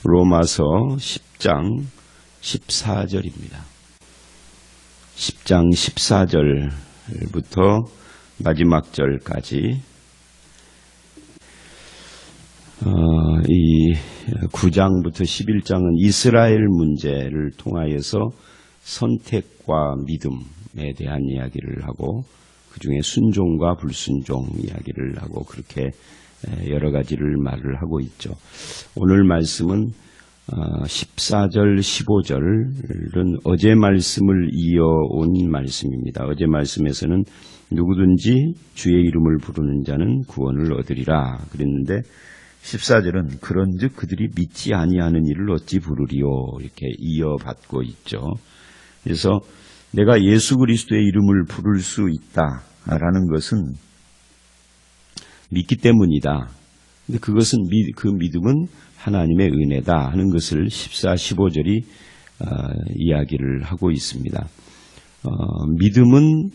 로마서 10장 14절입니다. 10장 14절부터 마지막 절까지 이 9장부터 11장은 이스라엘 문제를 통하여서 선택과 믿음에 대한 이야기를 하고 그 중에 순종과 불순종 이야기를 하고 그렇게 여러 가지를 말을 하고 있죠. 오늘 말씀은 14절, 15절은 어제 말씀을 이어온 말씀입니다. 어제 말씀에서는 누구든지 주의 이름을 부르는 자는 구원을 얻으리라 그랬는데 14절은 그런즉 그들이 믿지 아니하는 이를 어찌 부르리요 이렇게 이어받고 있죠. 그래서 내가 예수 그리스도의 이름을 부를 수 있다라는 것은 믿기 때문이다. 근데 그것은 그 믿음은 하나님의 은혜다 하는 것을 14, 15절이 이야기를 하고 있습니다. 믿음은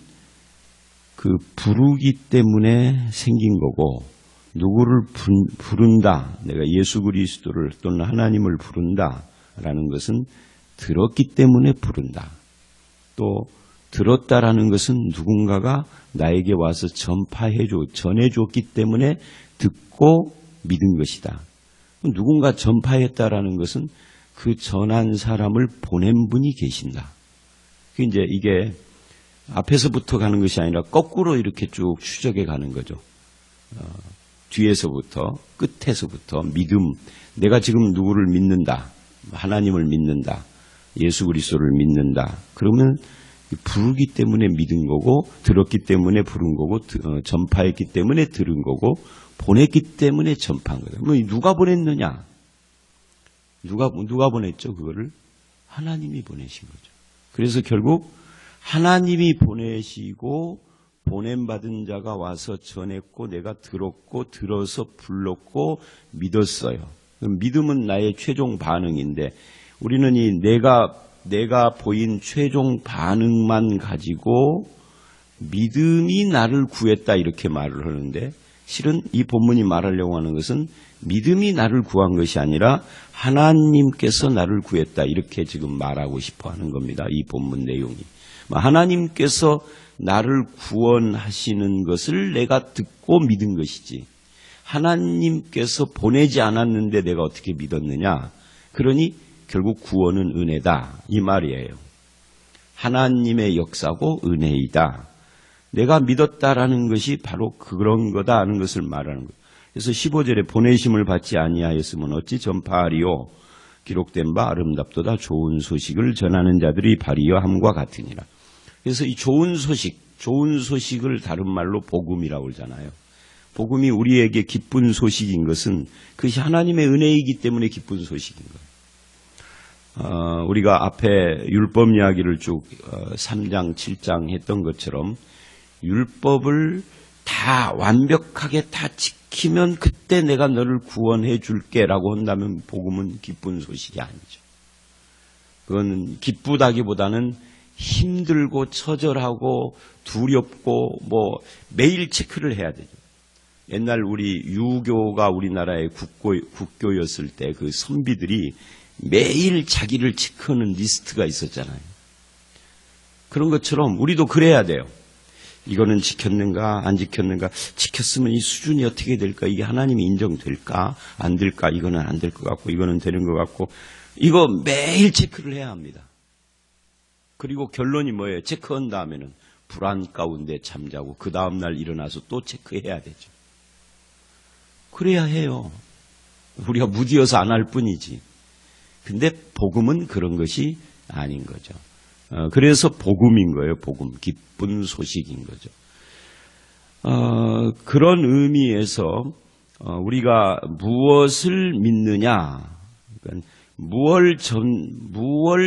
그 부르기 때문에 생긴 거고 누구를 부른다, 내가 예수 그리스도를 또는 하나님을 부른다라는 것은 들었기 때문에 부른다. 또 들었다라는 것은 누군가가 나에게 와서 전해줬기 때문에 듣고 믿은 것이다. 누군가 전파했다라는 것은 그 전한 사람을 보낸 분이 계신다. 이제 이게 앞에서부터 가는 것이 아니라 거꾸로 이렇게 쭉 추적해 가는 거죠. 뒤에서부터 끝에서부터 믿음, 내가 지금 누구를 믿는다, 하나님을 믿는다, 예수 그리스도를 믿는다. 그러면 부르기 때문에 믿은 거고 들었기 때문에 부른 거고 전파했기 때문에 들은 거고 보냈기 때문에 전파한 거다. 뭐 누가 보냈느냐? 누가 보냈죠? 그거를 하나님이 보내신 거죠. 그래서 결국 하나님이 보내시고 보냄받은 자가 와서 전했고 내가 들었고 들어서 불렀고 믿었어요. 믿음은 나의 최종 반응인데 우리는 이 내가 보인 최종 반응만 가지고 믿음이 나를 구했다 이렇게 말을 하는데 실은 이 본문이 말하려고 하는 것은 믿음이 나를 구한 것이 아니라 하나님께서 나를 구했다 이렇게 지금 말하고 싶어 하는 겁니다. 이 본문 내용이. 하나님께서 나를 구원하시는 것을 내가 듣고 믿은 것이지 하나님께서 보내지 않았는데 내가 어떻게 믿었느냐. 그러니 결국 구원은 은혜다 이 말이에요. 하나님의 역사고 은혜이다. 내가 믿었다라는 것이 바로 그런 거다 하는 것을 말하는 거예요. 그래서 15절에 보내심을 받지 아니하였으면 어찌 전파하리요. 기록된 바 아름답도다 좋은 소식을 전하는 자들이 발이여 함과 같으니라. 그래서 이 좋은 소식을 다른 말로 복음이라고 그러잖아요. 복음이 우리에게 기쁜 소식인 것은 그것이 하나님의 은혜이기 때문에 기쁜 소식인 거예요. 우리가 앞에 율법 이야기를 쭉 3장, 7장 했던 것처럼 율법을 다 완벽하게 다 지키면 그때 내가 너를 구원해 줄게라고 한다면 복음은 기쁜 소식이 아니죠. 그건 기쁘다기보다는 힘들고 처절하고 두렵고 매일 체크를 해야 되죠. 옛날 우리 유교가 우리나라의 국교였을 때 그 선비들이 매일 자기를 체크하는 리스트가 있었잖아요. 그런 것처럼 우리도 그래야 돼요. 이거는 지켰는가 안 지켰는가, 지켰으면 이 수준이 어떻게 될까, 이게 하나님이 인정될까 안 될까, 이거는 안 될 것 같고 이거는 되는 것 같고, 이거 매일 체크를 해야 합니다. 그리고 결론이 뭐예요? 체크한 다음에는 불안 가운데 잠자고 그 다음날 일어나서 또 체크해야 되죠. 그래야 해요. 우리가 무디어서 안 할 뿐이지. 근데 복음은 그런 것이 아닌 거죠. 그래서 복음인 거예요. 복음, 기쁜 소식인 거죠. 그런 의미에서 우리가 무엇을 믿느냐, 그러니까 무엇을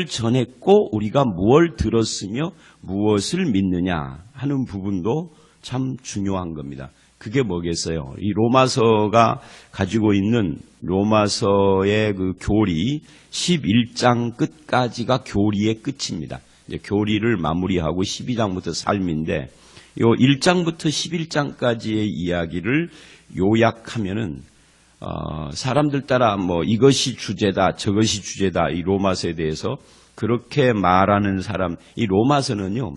전했고 우리가 무엇을 들었으며 무엇을 믿느냐 하는 부분도 참 중요한 겁니다. 그게 뭐겠어요? 이 로마서가 가지고 있는 로마서의 그 교리 11장 끝까지가 교리의 끝입니다. 이제 교리를 마무리하고 12장부터 삶인데 요 1장부터 11장까지의 이야기를 요약하면은 사람들 따라 이것이 주제다, 저것이 주제다, 이 로마서에 대해서 그렇게 말하는 사람, 이 로마서는요,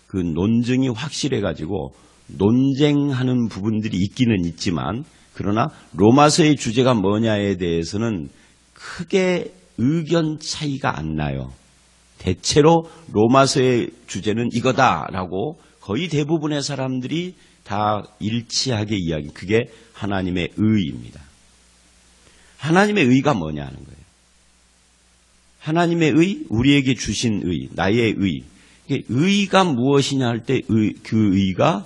그 논증이 확실해가지고 논쟁하는 부분들이 있기는 있지만, 그러나 로마서의 주제가 뭐냐에 대해서는 크게 의견 차이가 안 나요. 대체로 로마서의 주제는 이거다라고 거의 대부분의 사람들이 다 일치하게 이야기, 그게 하나님의 의입니다. 하나님의 의가 뭐냐 하는 거예요. 하나님의 의, 우리에게 주신 의, 나의 의. 의가 무엇이냐 할 때 그 의가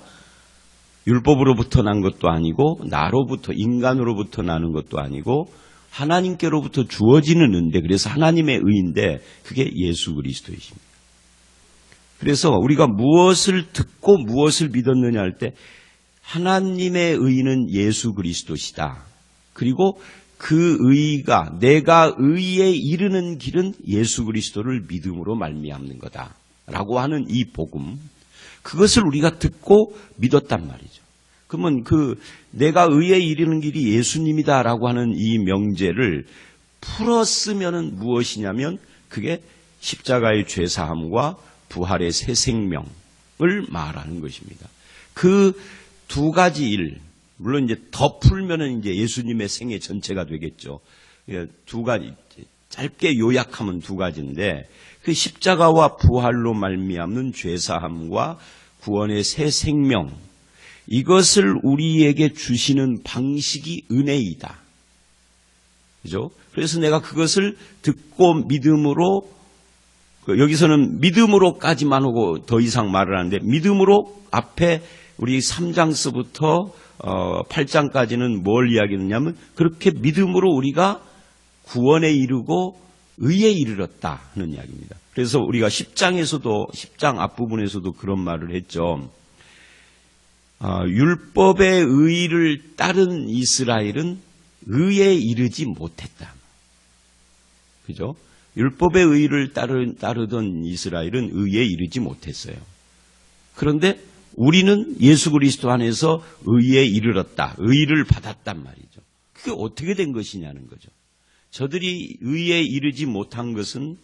율법으로부터 난 것도 아니고 나로부터, 인간으로부터 나는 것도 아니고 하나님께로부터 주어지는 의인데, 그래서 하나님의 의인데 그게 예수 그리스도이십니다. 그래서 우리가 무엇을 듣고 무엇을 믿었느냐 할 때 하나님의 의는 예수 그리스도시다. 그리고 그 의가, 내가 의에 이르는 길은 예수 그리스도를 믿음으로 말미암는 거다라고 하는 이 복음, 그것을 우리가 듣고 믿었단 말이죠. 그러면 내가 의에 이르는 길이 예수님이다라고 하는 이 명제를 풀었으면은 무엇이냐면 그게 십자가의 죄사함과 부활의 새 생명을 말하는 것입니다. 그 두 가지 일, 물론 이제 더 풀면은 이제 예수님의 생애 전체가 되겠죠. 두 가지, 짧게 요약하면 두 가지인데, 그 십자가와 부활로 말미암는 죄사함과 구원의 새 생명, 이것을 우리에게 주시는 방식이 은혜이다. 그죠? 그래서 내가 그것을 듣고 믿음으로, 여기서는 믿음으로까지만 하고 더 이상 말을 하는데, 믿음으로 앞에 우리 3장서부터 8장까지는 뭘 이야기하느냐면, 그렇게 믿음으로 우리가 구원에 이르고 의에 이르렀다 하는 이야기입니다. 그래서 우리가 10장 앞부분에서도 그런 말을 했죠. 율법의 의를 따른 이스라엘은 의에 이르지 못했다. 그죠? 율법의 의를 따르던 이스라엘은 의에 이르지 못했어요. 그런데 우리는 예수 그리스도 안에서 의에 이르렀다. 의를 받았단 말이죠. 그게 어떻게 된 것이냐는 거죠. 저들이 의에 이르지 못한 것은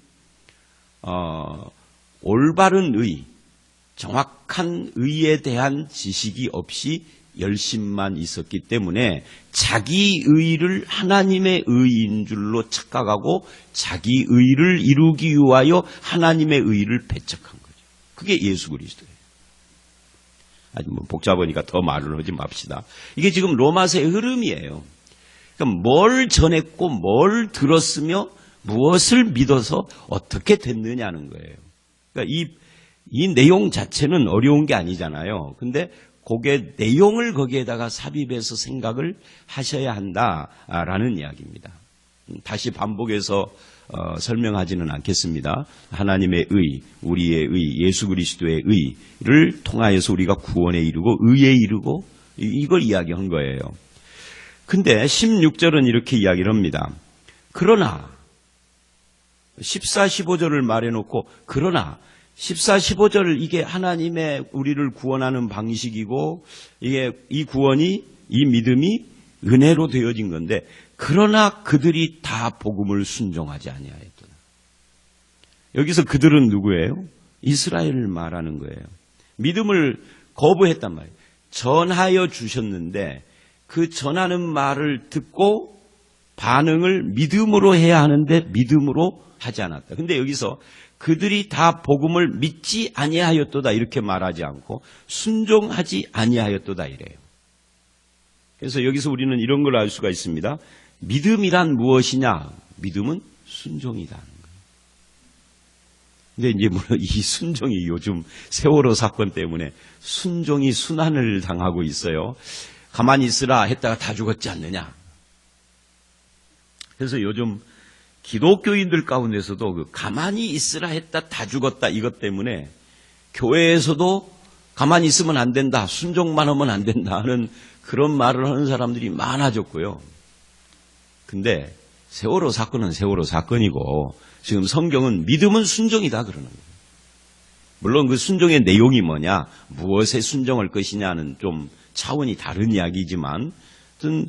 올바른 의, 정확한 의에 대한 지식이 없이 열심만 있었기 때문에 자기 의를 하나님의 의인 줄로 착각하고 자기 의를 이루기 위하여 하나님의 의를 배척한 거죠. 그게 예수 그리스도예요. 아주 복잡하니까 더 말을 하지 맙시다. 이게 지금 로마서의 흐름이에요. 그러니까 뭘 전했고 뭘 들었으며 무엇을 믿어서 어떻게 됐느냐는 거예요. 그러니까 이 내용 자체는 어려운 게 아니잖아요. 근데 그게 내용을 거기에다가 삽입해서 생각을 하셔야 한다라는 이야기입니다. 다시 반복해서 설명하지는 않겠습니다. 하나님의 의, 우리의 의, 예수 그리스도의 의를 통하여서 우리가 구원에 이르고 의에 이르고 이걸 이야기한 거예요. 근데 16절은 이렇게 이야기를 합니다. 그러나 14, 15절을 말해놓고 그러나 14, 15절을 이게 하나님의 우리를 구원하는 방식이고 이게 이 구원이 이 믿음이 은혜로 되어진 건데 그러나 그들이 다 복음을 순종하지 아니하였더라. 여기서 그들은 누구예요? 이스라엘을 말하는 거예요. 믿음을 거부했단 말이에요. 전하여 주셨는데 그 전하는 말을 듣고 반응을 믿음으로 해야 하는데 믿음으로 하지 않았다. 근데 여기서 그들이 다 복음을 믿지 아니하였도다 이렇게 말하지 않고 순종하지 아니하였도다 이래요. 그래서 여기서 우리는 이런 걸 알 수가 있습니다. 믿음이란 무엇이냐? 믿음은 순종이다. 근데 이제 물론 이 순종이 요즘 세월호 사건 때문에 순종이 순환을 당하고 있어요. 가만히 있으라 했다가 다 죽었지 않느냐. 그래서 요즘 기독교인들 가운데서도 그 가만히 있으라 했다 다 죽었다 이것 때문에 교회에서도 가만히 있으면 안 된다, 순종만 하면 안 된다 하는 그런 말을 하는 사람들이 많아졌고요. 근데 세월호 사건은 세월호 사건이고 지금 성경은 믿음은 순종이다 그러는 거예요. 물론 그 순종의 내용이 뭐냐, 무엇에 순종할 것이냐는 좀 차원이 다른 이야기지만 하여튼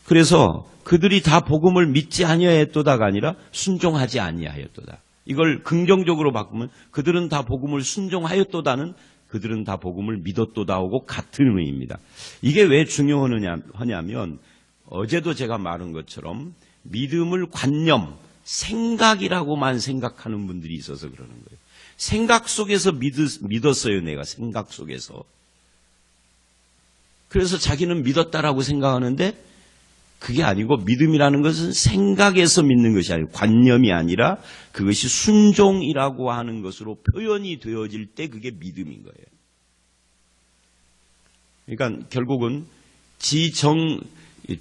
그래서 그들이 다 복음을 믿지 아니하였도다가 아니라 순종하지 아니하였도다. 이걸 긍정적으로 바꾸면 그들은 다 복음을 순종하였도다는 그들은 다 복음을 믿었도다 하고 같은 의미입니다. 이게 왜 중요하냐면 어제도 제가 말한 것처럼 믿음을 관념, 생각이라고만 생각하는 분들이 있어서 그러는 거예요. 생각 속에서 믿었어요, 내가 생각 속에서. 그래서 자기는 믿었다라고 생각하는데 그게 아니고 믿음이라는 것은 생각에서 믿는 것이 아니고 관념이 아니라 그것이 순종이라고 하는 것으로 표현이 되어질 때 그게 믿음인 거예요. 그러니까 결국은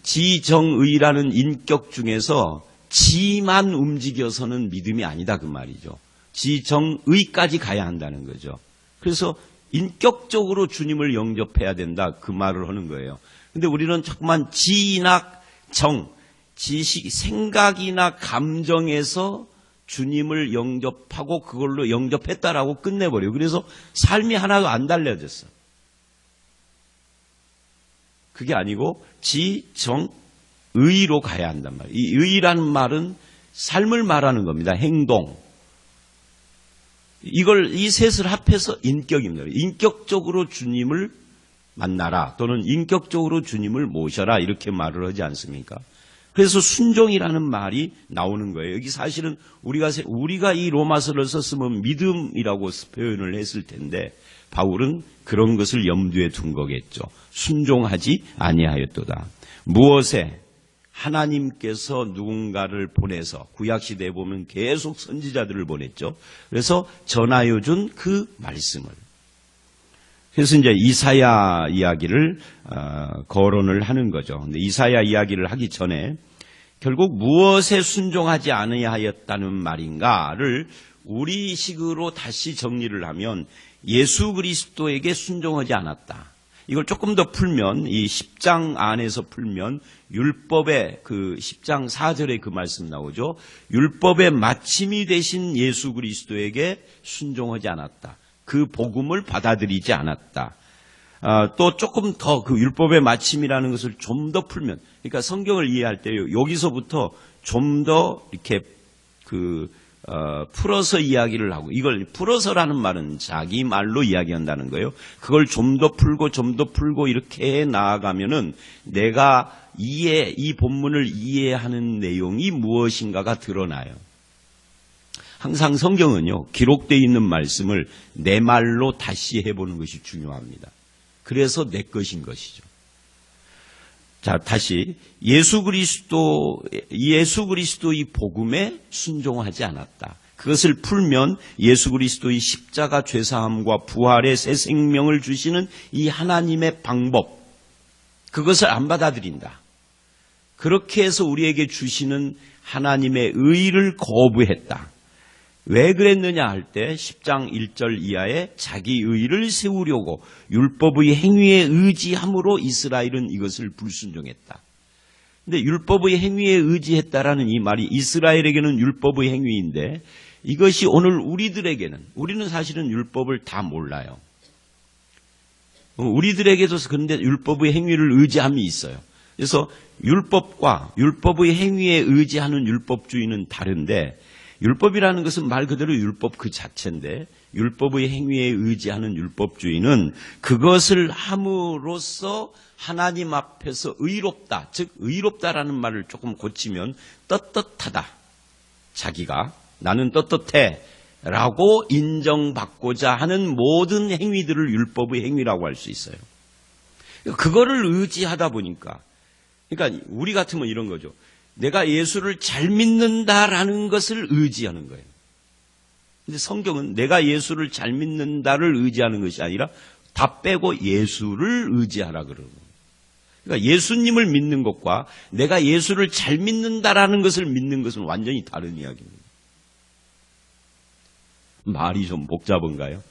지정의라는 인격 중에서 지만 움직여서는 믿음이 아니다 그 말이죠. 지정의까지 가야 한다는 거죠. 그래서 인격적으로 주님을 영접해야 된다 그 말을 하는 거예요. 근데 우리는 자꾸만 지나 지식, 생각이나 감정에서 주님을 영접하고 그걸로 영접했다라고 끝내버려요. 그래서 삶이 하나도 안 달라졌어. 그게 아니고 지정의로 가야 한단 말이에요. 이 의라는 말은 삶을 말하는 겁니다. 행동. 이 셋을 합해서 인격입니다. 인격적으로 주님을 만나라 또는 인격적으로 주님을 모셔라 이렇게 말을 하지 않습니까? 그래서 순종이라는 말이 나오는 거예요. 여기 사실은 우리가 이 로마서를 썼으면 믿음이라고 표현을 했을 텐데 바울은 그런 것을 염두에 둔 거겠죠. 순종하지 아니하였도다. 무엇에 하나님께서 누군가를 보내서 구약시대에 보면 계속 선지자들을 보냈죠. 그래서 전하여 준 그 말씀을. 그래서 이제 이사야 이야기를 거론을 하는 거죠. 근데 이사야 이야기를 하기 전에 결국 무엇에 순종하지 아니하였다는 말인가를 우리식으로 다시 정리를 하면 예수 그리스도에게 순종하지 않았다. 이걸 조금 더 풀면 이 10장 안에서 풀면 율법의 그 10장 4절에 그 말씀 나오죠. 율법의 마침이 되신 예수 그리스도에게 순종하지 않았다. 그 복음을 받아들이지 않았다. 또 조금 더 그 율법의 마침이라는 것을 좀 더 풀면, 그러니까 성경을 이해할 때 여기서부터 좀 더 이렇게 풀어서 이야기를 하고, 이걸 풀어서라는 말은 자기 말로 이야기한다는 거예요. 그걸 좀 더 풀고 이렇게 나아가면은 내가 이 본문을 이해하는 내용이 무엇인가가 드러나요. 항상 성경은요, 기록되어 있는 말씀을 내 말로 다시 해보는 것이 중요합니다. 그래서 내 것인 것이죠. 자, 다시 예수 그리스도의 복음에 순종하지 않았다. 그것을 풀면 예수 그리스도의 십자가 죄사함과 부활의 새 생명을 주시는 이 하나님의 방법, 그것을 안 받아들인다. 그렇게 해서 우리에게 주시는 하나님의 의를 거부했다. 왜 그랬느냐 할 때 10장 1절 이하에 자기 의를 세우려고 율법의 행위에 의지함으로 이스라엘은 이것을 불순종했다. 근데 율법의 행위에 의지했다라는 이 말이 이스라엘에게는 율법의 행위인데 이것이 오늘 우리들에게는, 우리는 사실은 율법을 다 몰라요. 우리들에게도 그런데 율법의 행위를 의지함이 있어요. 그래서 율법과 율법의 행위에 의지하는 율법주의는 다른데, 율법이라는 것은 말 그대로 율법 그 자체인데 율법의 행위에 의지하는 율법주의는 그것을 함으로써 하나님 앞에서 의롭다, 즉 의롭다라는 말을 조금 고치면 떳떳하다. 자기가 나는 떳떳해 라고 인정받고자 하는 모든 행위들을 율법의 행위라고 할 수 있어요. 그거를 의지하다 보니까, 그러니까 우리 같으면 이런 거죠. 내가 예수를 잘 믿는다라는 것을 의지하는 거예요. 근데 성경은 내가 예수를 잘 믿는다를 의지하는 것이 아니라 다 빼고 예수를 의지하라 그러는 거예요. 그러니까 예수님을 믿는 것과 내가 예수를 잘 믿는다라는 것을 믿는 것은 완전히 다른 이야기입니다. 말이 좀 복잡한가요?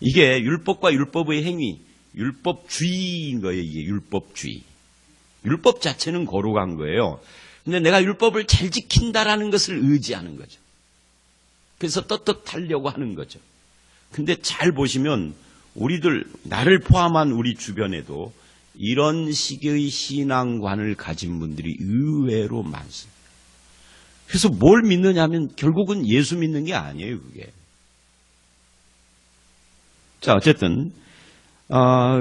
이게 율법과 율법의 행위, 율법주의인 거예요. 이게 율법주의. 율법 자체는 거룩한 거예요. 근데 내가 율법을 잘 지킨다라는 것을 의지하는 거죠. 그래서 떳떳하려고 하는 거죠. 근데 잘 보시면 우리들, 나를 포함한 우리 주변에도 이런 식의 신앙관을 가진 분들이 의외로 많습니다. 그래서 뭘 믿느냐 하면 결국은 예수 믿는 게 아니에요, 그게. 자, 어쨌든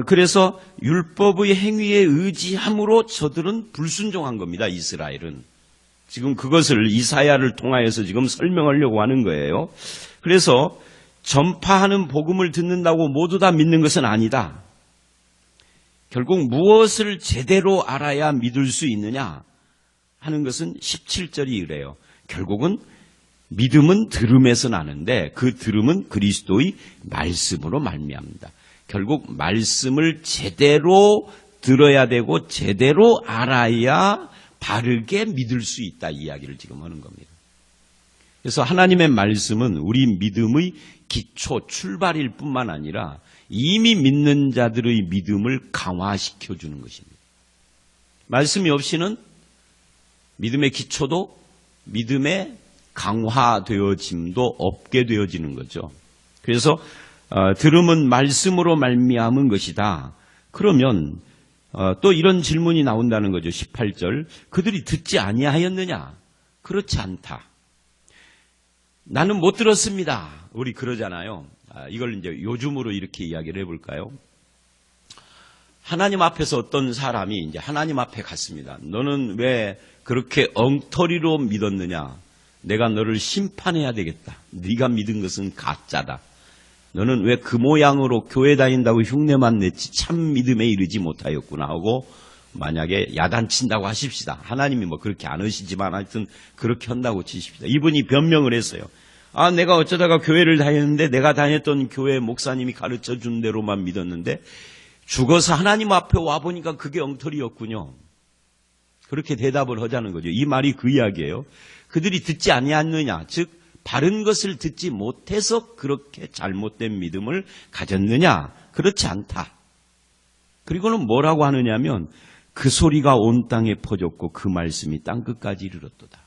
그래서 율법의 행위에 의지함으로 저들은 불순종한 겁니다, 이스라엘은. 지금 그것을 이사야를 통하여서 지금 설명하려고 하는 거예요. 그래서 전파하는 복음을 듣는다고 모두 다 믿는 것은 아니다. 결국 무엇을 제대로 알아야 믿을 수 있느냐 하는 것은 17절이 이래요. 결국은 믿음은 들음에서 나는데 그 들음은 그리스도의 말씀으로 말미암니다. 결국 말씀을 제대로 들어야 되고 제대로 알아야 바르게 믿을 수 있다, 이 이야기를 지금 하는 겁니다. 그래서 하나님의 말씀은 우리 믿음의 기초, 출발일 뿐만 아니라 이미 믿는 자들의 믿음을 강화시켜 주는 것입니다. 말씀이 없이는 믿음의 기초도 믿음의 강화되어짐도 없게 되어지는 거죠. 그래서 들음은 말씀으로 말미암은 것이다. 그러면 또 이런 질문이 나온다는 거죠. 18절. 그들이 듣지 아니하였느냐? 그렇지 않다. 나는 못 들었습니다. 우리 그러잖아요. 이걸 이제 요즘으로 이렇게 이야기를 해볼까요? 하나님 앞에서 어떤 사람이 이제 하나님 앞에 갔습니다. 너는 왜 그렇게 엉터리로 믿었느냐? 내가 너를 심판해야 되겠다. 네가 믿은 것은 가짜다. 너는 왜 그 모양으로 교회 다닌다고 흉내만 냈지 참 믿음에 이르지 못하였구나 하고 만약에 야단친다고 하십시다. 하나님이 뭐 그렇게 안 하시지만 하여튼 그렇게 한다고 치십시다. 이분이 변명을 했어요. 내가 어쩌다가 교회를 다녔는데 내가 다녔던 교회 목사님이 가르쳐 준 대로만 믿었는데 죽어서 하나님 앞에 와보니까 그게 엉터리였군요. 그렇게 대답을 하자는 거죠. 이 말이 그 이야기예요. 그들이 듣지 아니하느냐, 즉 바른 것을 듣지 못해서 그렇게 잘못된 믿음을 가졌느냐? 그렇지 않다. 그리고는 뭐라고 하느냐면 그 소리가 온 땅에 퍼졌고 그 말씀이 땅끝까지 이르렀도다.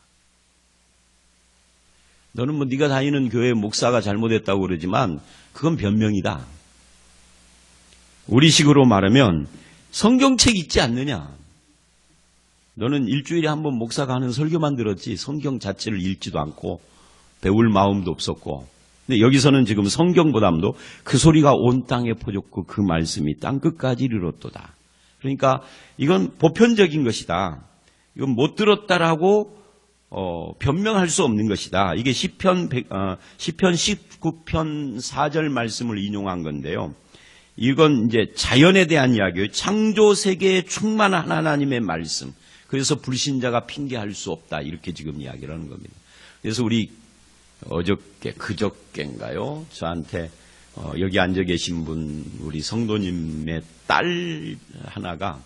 너는 뭐 네가 다니는 교회 목사가 잘못했다고 그러지만 그건 변명이다. 우리식으로 말하면 성경책 있지 않느냐? 너는 일주일에 한 번 목사가 하는 설교만 들었지 성경 자체를 읽지도 않고 배울 마음도 없었고. 근데 여기서는 지금 성경보다도 그 소리가 온 땅에 퍼졌고 그 말씀이 땅끝까지 이르렀도다. 그러니까 이건 보편적인 것이다. 이건 못 들었다라고 변명할 수 없는 것이다. 이게 시편 19편 4절 말씀을 인용한 건데요. 이건 이제 자연에 대한 이야기예요. 창조 세계에 충만한 하나님의 말씀. 그래서 불신자가 핑계할 수 없다. 이렇게 지금 이야기를 하는 겁니다. 그래서 우리 그저께인가요? 저한테 여기 앉아 계신 분, 우리 성도님의 딸 하나가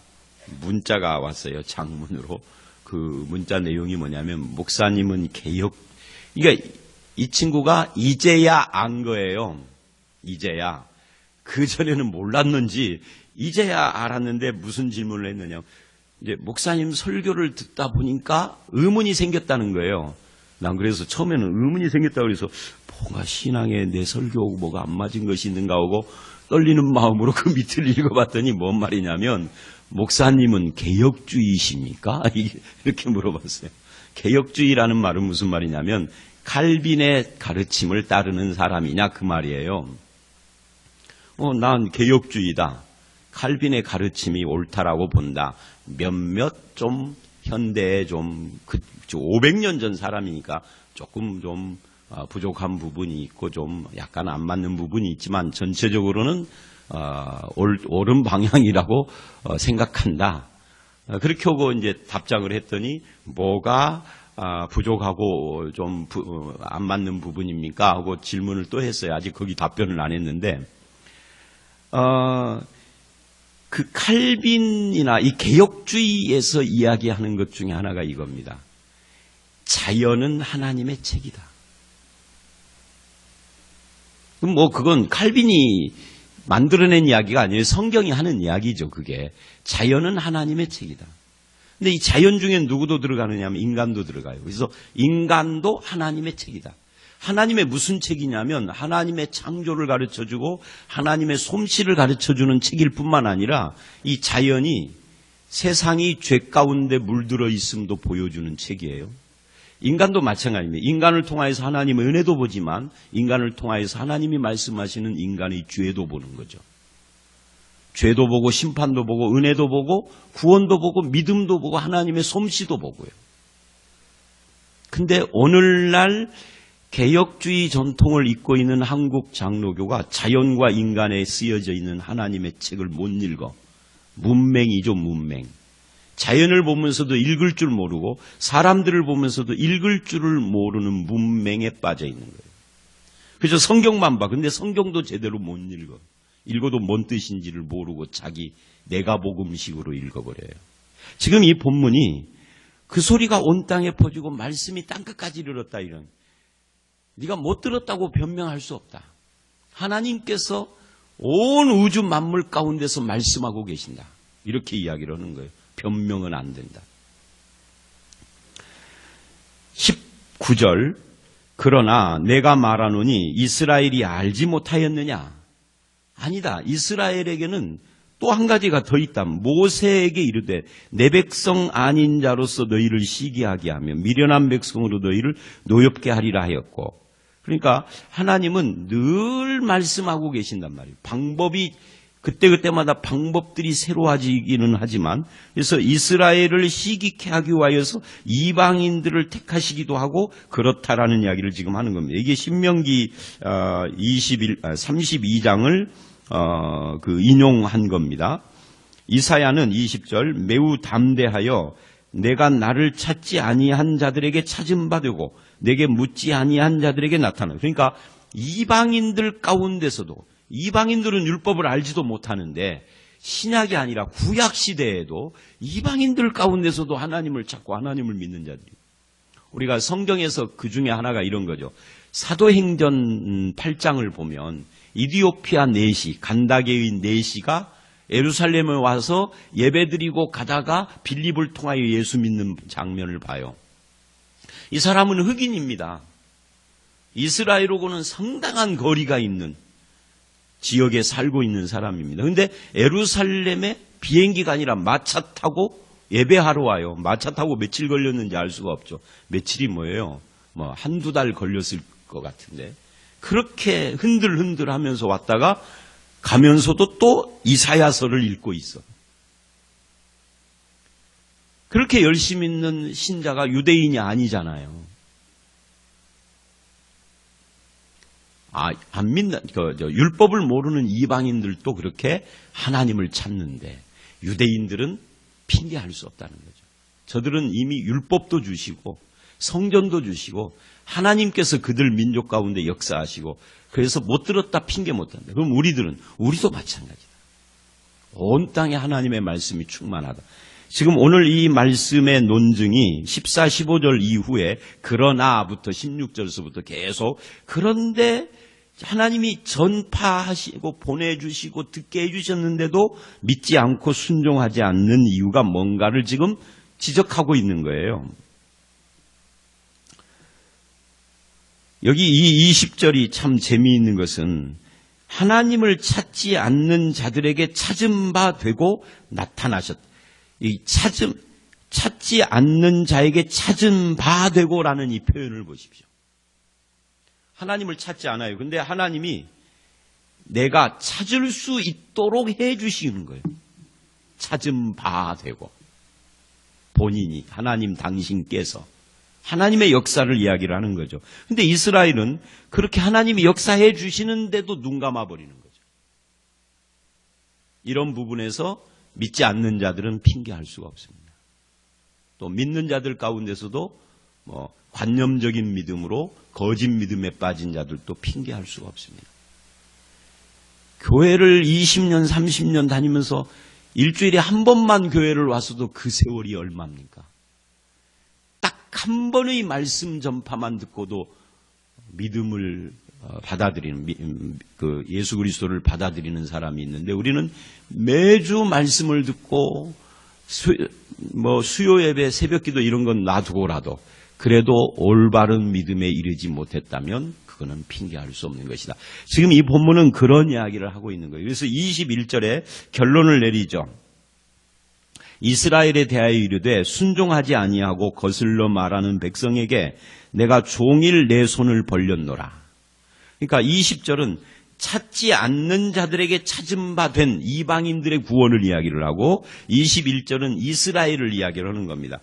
문자가 왔어요. 장문으로. 그 문자 내용이 뭐냐면 목사님은 개혁, 그러니까 이 친구가 이제야 안 거예요. 이제야. 그전에는 몰랐는지 이제야 알았는데 무슨 질문을 했느냐. 이제 목사님 설교를 듣다 보니까 의문이 생겼다는 거예요. 난 그래서 처음에는 의문이 생겼다고 그래서 뭔가 신앙에 내 설교하고 뭐가 안 맞은 것이 있는가 하고 떨리는 마음으로 그 밑을 읽어봤더니 뭔 말이냐면 목사님은 개혁주의십니까? 이렇게 물어봤어요. 개혁주의라는 말은 무슨 말이냐면 칼빈의 가르침을 따르는 사람이냐 그 말이에요. 난 개혁주의다. 칼빈의 가르침이 옳다라고 본다. 몇몇 좀 현대에 좀 500년 전 사람이니까 조금 좀 부족한 부분이 있고 좀 약간 안 맞는 부분이 있지만 전체적으로는 옳은 방향이라고 생각한다. 그렇게 하고 이제 답장을 했더니 뭐가 부족하고 좀 안 맞는 부분입니까? 하고 질문을 또 했어요. 아직 거기 답변을 안 했는데 그 칼빈이나 이 개혁주의에서 이야기하는 것 중에 하나가 이겁니다. 자연은 하나님의 책이다. 그럼 뭐 그건 칼빈이 만들어낸 이야기가 아니에요. 성경이 하는 이야기죠. 그게 자연은 하나님의 책이다. 근데 이 자연 중에 누구도 들어가느냐 하면 인간도 들어가요. 그래서 인간도 하나님의 책이다. 하나님의 무슨 책이냐면 하나님의 창조를 가르쳐주고 하나님의 솜씨를 가르쳐주는 책일 뿐만 아니라 이 자연이 세상이 죄 가운데 물들어 있음도 보여주는 책이에요. 인간도 마찬가지입니다. 인간을 통하여서 하나님의 은혜도 보지만 인간을 통하여서 하나님이 말씀하시는 인간의 죄도 보는 거죠. 죄도 보고 심판도 보고 은혜도 보고 구원도 보고 믿음도 보고 하나님의 솜씨도 보고요. 근데 오늘날 개혁주의 전통을 잇고 있는 한국 장로교가 자연과 인간에 쓰여져 있는 하나님의 책을 못 읽어. 문맹이죠, 문맹. 자연을 보면서도 읽을 줄 모르고 사람들을 보면서도 읽을 줄을 모르는 문맹에 빠져 있는 거예요. 그래서 성경만 봐. 근데 성경도 제대로 못 읽어. 읽어도 뭔 뜻인지를 모르고 자기 내가복음식으로 읽어버려요. 지금 이 본문이 그 소리가 온 땅에 퍼지고 말씀이 땅끝까지 이르렀다 이런. 네가 못 들었다고 변명할 수 없다. 하나님께서 온 우주 만물 가운데서 말씀하고 계신다. 이렇게 이야기를 하는 거예요. 변명은 안 된다. 19절 그러나 내가 말하노니 이스라엘이 알지 못하였느냐? 아니다. 이스라엘에게는 또 한 가지가 더 있다. 모세에게 이르되 내 백성 아닌 자로서 너희를 시기하게 하며 미련한 백성으로 너희를 노엽게 하리라 하였고, 그러니까 하나님은 늘 말씀하고 계신단 말이에요. 방법이 그때그때마다 방법들이 새로워지기는 하지만, 그래서 이스라엘을 시기케 하기 위하여서 이방인들을 택하시기도 하고 그렇다라는 이야기를 지금 하는 겁니다. 이게 신명기 32장을 인용한 겁니다. 이사야는 20절 매우 담대하여 내가 나를 찾지 아니한 자들에게 찾은 바 되고 내게 묻지 아니한 자들에게 나타나. 그러니까 이방인들 가운데서도, 이방인들은 율법을 알지도 못하는데 신약이 아니라 구약 시대에도 이방인들 가운데서도 하나님을 찾고 하나님을 믿는 자들이, 우리가 성경에서 그 중에 하나가 이런 거죠. 사도행전 8장을 보면 이디오피아 내시, 간다게의 내시가 예루살렘에 와서 예배드리고 가다가 빌립을 통하여 예수 믿는 장면을 봐요. 이 사람은 흑인입니다. 이스라엘하고는 상당한 거리가 있는 지역에 살고 있는 사람입니다. 그런데 예루살렘에 비행기가 아니라 마차 타고 예배하러 와요. 마차 타고 며칠 걸렸는지 알 수가 없죠. 며칠이 뭐예요? 한두 달 걸렸을 것 같은데. 그렇게 흔들흔들 하면서 왔다가 가면서도 또 이사야서를 읽고 있어. 그렇게 열심히 있는 신자가 유대인이 아니잖아요. 안 믿는, 율법을 모르는 이방인들도 그렇게 하나님을 찾는데 유대인들은 핑계할 수 없다는 거죠. 저들은 이미 율법도 주시고 성전도 주시고 하나님께서 그들 민족 가운데 역사하시고 그래서 못 들었다 핑계 못 한다. 그럼 우리도 마찬가지다. 온 땅에 하나님의 말씀이 충만하다. 지금 오늘 이 말씀의 논증이 14, 15절 이후에 그러나부터 16절서부터 계속, 그런데 하나님이 전파하시고 보내주시고 듣게 해주셨는데도 믿지 않고 순종하지 않는 이유가 뭔가를 지금 지적하고 있는 거예요. 여기 이 20절이 참 재미있는 것은 하나님을 찾지 않는 자들에게 찾은 바 되고 나타나셨다. 이 찾지 않는 자에게 찾은 바 되고라는 이 표현을 보십시오. 하나님을 찾지 않아요. 근데 하나님이 내가 찾을 수 있도록 해 주시는 거예요. 찾은 바 되고. 본인이, 하나님 당신께서 하나님의 역사를 이야기를 하는 거죠. 근데 이스라엘은 그렇게 하나님이 역사해 주시는데도 눈 감아버리는 거죠. 이런 부분에서 믿지 않는 자들은 핑계할 수가 없습니다. 또 믿는 자들 가운데서도 관념적인 믿음으로 거짓 믿음에 빠진 자들도 핑계할 수가 없습니다. 교회를 20년, 30년 다니면서 일주일에 한 번만 교회를 와서도 그 세월이 얼마입니까? 딱 한 번의 말씀 전파만 듣고도 믿음을 받아들이는, 예수 그리스도를 받아들이는 사람이 있는데 우리는 매주 말씀을 듣고 수요 예배, 새벽 기도 이런 건 놔두고라도 그래도 올바른 믿음에 이르지 못했다면 그거는 핑계할 수 없는 것이다. 지금 이 본문은 그런 이야기를 하고 있는 거예요. 그래서 21절에 결론을 내리죠. 이스라엘에 대하여 이르되 순종하지 아니하고 거슬러 말하는 백성에게 내가 종일 내 손을 벌렸노라. 그러니까 20절은 찾지 않는 자들에게 찾은 바 된 이방인들의 구원을 이야기를 하고 21절은 이스라엘을 이야기를 하는 겁니다.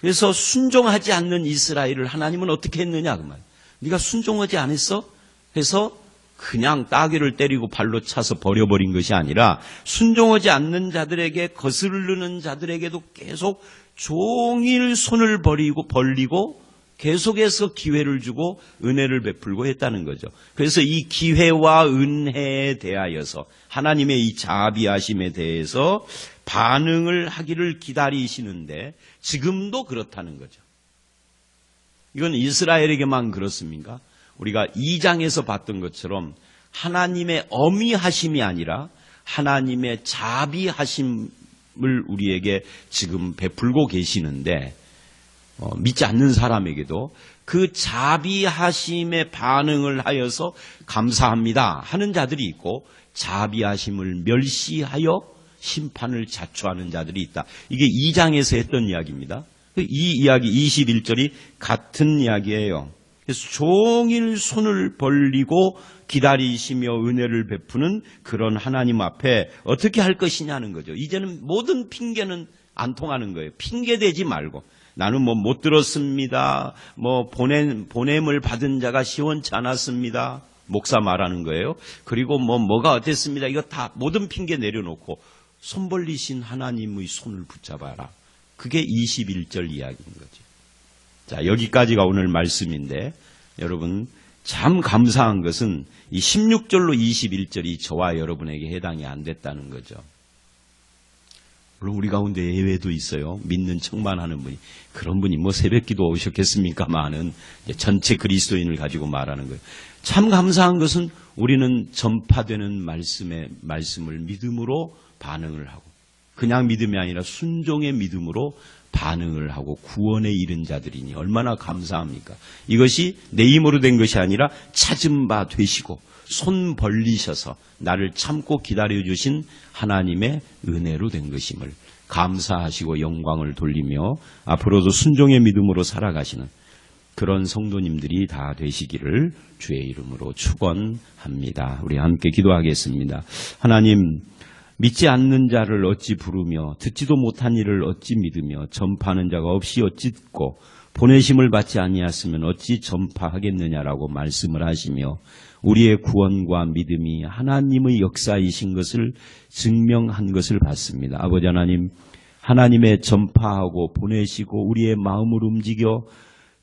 그래서 순종하지 않는 이스라엘을 하나님은 어떻게 했느냐 그 말. 네가 순종하지 않았어? 해서 그냥 따귀를 때리고 발로 차서 버려버린 것이 아니라 순종하지 않는 자들에게 거스르는 자들에게도 계속 종일 손을 벌리고 계속해서 기회를 주고 은혜를 베풀고 했다는 거죠. 그래서 이 기회와 은혜에 대하여서 하나님의 이 자비하심에 대해서 반응을 하기를 기다리시는데 지금도 그렇다는 거죠. 이건 이스라엘에게만 그렇습니까? 우리가 2장에서 봤던 것처럼 하나님의 어미하심이 아니라 하나님의 자비하심을 우리에게 지금 베풀고 계시는데 믿지 않는 사람에게도 그 자비하심에 반응을 하여서 감사합니다 하는 자들이 있고 자비하심을 멸시하여 심판을 자초하는 자들이 있다. 이게 2장에서 했던 이야기입니다. 이 이야기 21절이 같은 이야기예요. 그래서 종일 손을 벌리고 기다리시며 은혜를 베푸는 그런 하나님 앞에 어떻게 할 것이냐는 거죠. 이제는 모든 핑계는 안 통하는 거예요. 핑계대지 말고 나는 못 들었습니다. 보냄을 받은 자가 시원치 않았습니다. 목사 말하는 거예요. 그리고 뭐가 어땠습니다. 이거 다 모든 핑계 내려놓고 손 벌리신 하나님의 손을 붙잡아라. 그게 21절 이야기인 거죠. 자, 여기까지가 오늘 말씀인데 여러분 참 감사한 것은 이 16절로 21절이 저와 여러분에게 해당이 안 됐다는 거죠. 물론 우리 가운데 예외도 있어요. 믿는 척만 하는 분이. 그런 분이 새벽기도 오셨겠습니까마는 전체 그리스도인을 가지고 말하는 거예요. 참 감사한 것은 우리는 전파되는 말씀을 믿음으로 반응을 하고 그냥 믿음이 아니라 순종의 믿음으로 반응을 하고 구원에 이른 자들이니 얼마나 감사합니까? 이것이 내 힘으로 된 것이 아니라 찾은 바 되시고 손 벌리셔서 나를 참고 기다려주신 하나님의 은혜로 된 것임을 감사하시고 영광을 돌리며 앞으로도 순종의 믿음으로 살아가시는 그런 성도님들이 다 되시기를 주의 이름으로 축원합니다. 우리 함께 기도하겠습니다. 하나님, 믿지 않는 자를 어찌 부르며 듣지도 못한 일을 어찌 믿으며 전파하는 자가 없이 어찌 듣고 보내심을 받지 아니하였으면 어찌 전파하겠느냐라고 말씀을 하시며 우리의 구원과 믿음이 하나님의 역사이신 것을 증명한 것을 봤습니다. 아버지 하나님, 하나님의 전파하고 보내시고 우리의 마음을 움직여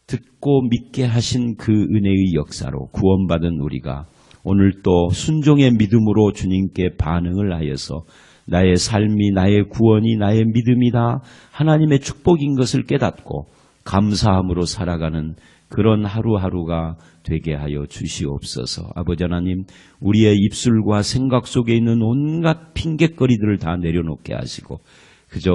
듣고 믿게 하신 그 은혜의 역사로 구원받은 우리가 오늘 또 순종의 믿음으로 주님께 반응을 하여서 나의 삶이 나의 구원이 나의 믿음이 다 하나님의 축복인 것을 깨닫고 감사함으로 살아가는 그런 하루하루가 되게 하여 주시옵소서. 아버지 하나님, 우리의 입술과 생각 속에 있는 온갖 핑곗거리들을 다 내려놓게 하시고 그저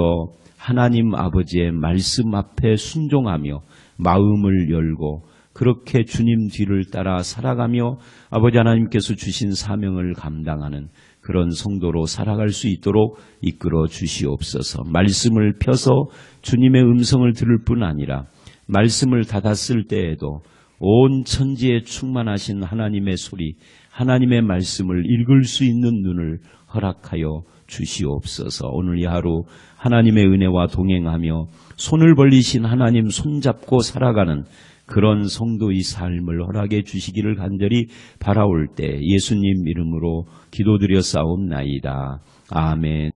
하나님 아버지의 말씀 앞에 순종하며 마음을 열고 그렇게 주님 뒤를 따라 살아가며 아버지 하나님께서 주신 사명을 감당하는 그런 성도로 살아갈 수 있도록 이끌어 주시옵소서. 말씀을 펴서 주님의 음성을 들을 뿐 아니라 말씀을 닫았을 때에도 온 천지에 충만하신 하나님의 소리, 하나님의 말씀을 읽을 수 있는 눈을 허락하여 주시옵소서. 오늘 이 하루 하나님의 은혜와 동행하며 손을 벌리신 하나님 손잡고 살아가는 그런 성도의 삶을 허락해 주시기를 간절히 바라올 때 예수님 이름으로 기도드려 싸움나이다. 아멘.